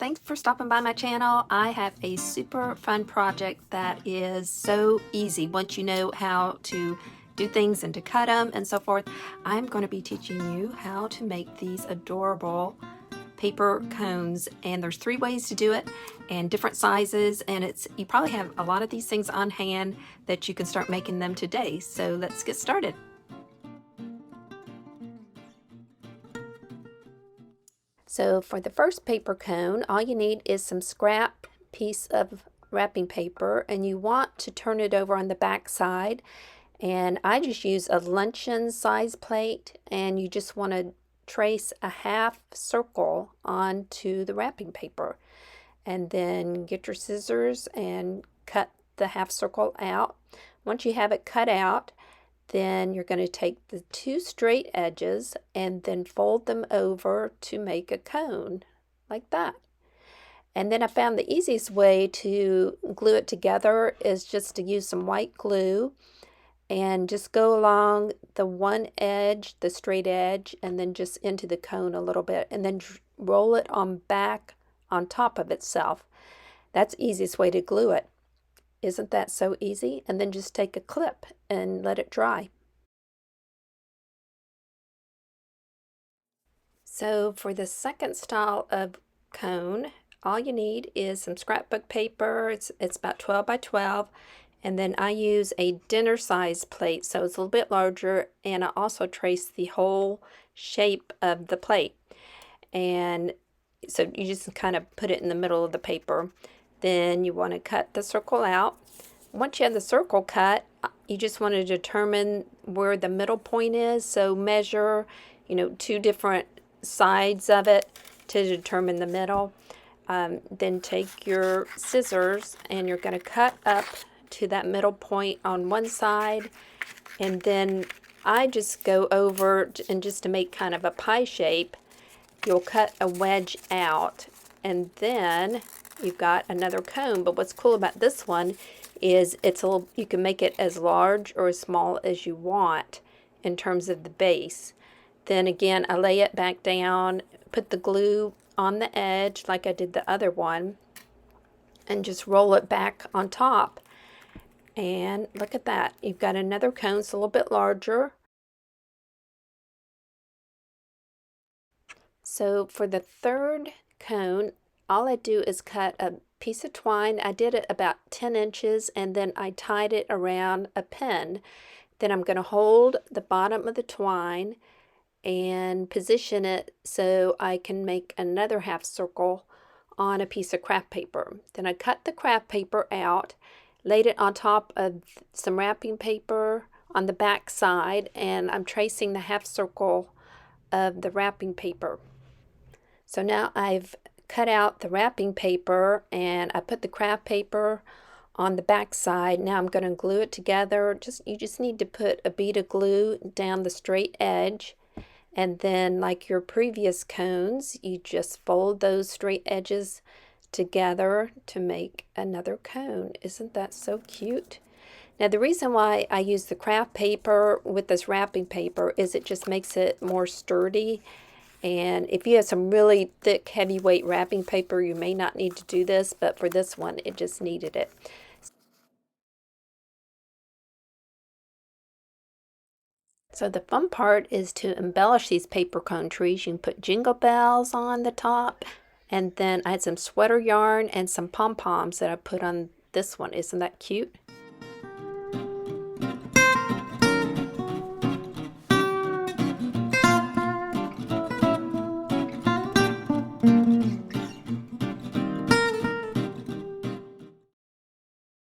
thanks for stopping by my channel. I have a super fun project that is so easy once you know how to do things and to cut them and so forth. I'm going to be teaching you how to make these adorable paper cones, and there's 3 ways to do it and different sizes, and you probably have a lot of these things on hand that you can start making them today. So let's get started. So for the first paper cone, all you need is some scrap piece of wrapping paper, and you want to turn it over on the back side. And I just use a luncheon size plate, and you just want to trace a half circle onto the wrapping paper. And then get your scissors and cut the half circle out. Once you have it cut out, then you're going to take the 2 straight edges and then fold them over to make a cone like that. And then I found the easiest way to glue it together is just to use some white glue and just go along the one edge, the straight edge, and then just into the cone a little bit, and then roll it on back on top of itself. That's the easiest way to glue it. Isn't that so easy? And then just take a clip and let it dry. So for the second style of cone, all you need is some scrapbook paper. It's about 12 by 12. And then I use a dinner size plate, so it's a little bit larger, and I also trace the whole shape of the plate. And so you just kind of put it in the middle of the paper. Then you want to cut the circle out. Once you have the circle cut, you just want to determine where the middle point is. So measure, 2 different sides of it to determine the middle. Then take your scissors and you're going to cut up to that middle point on one side, and then I just go over and just to make kind of a pie shape, you'll cut a wedge out, and then you've got another cone. But what's cool about this one is you can make it as large or as small as you want in terms of the base. Then again, I lay it back down, put the glue on the edge like I did the other one, and just roll it back on top. And look at that. You've got another cone. It's a little bit larger. So for the third cone, all I do is cut a piece of twine. I did it about 10 inches, and then I tied it around a pin. Then I'm going to hold the bottom of the twine and position it so I can make another half circle on a piece of craft paper. Then I cut the craft paper out, laid it on top of some wrapping paper on the back side, and I'm tracing the half circle of the wrapping paper. So now I've cut out the wrapping paper and I put the craft paper on the back side. Now I'm going to glue it together. You just need to put a bead of glue down the straight edge, and then like your previous cones, you just fold those straight edges together to make another cone. Isn't that so cute? Now the reason why I use the craft paper with this wrapping paper is it just makes it more sturdy. And if you have some really thick heavyweight wrapping paper, you may not need to do this, but for this one it just needed it. So the fun part is to embellish these paper cone trees. You can put jingle bells on the top. And then I had some sweater yarn and some pom-poms that I put on this one. Isn't that cute?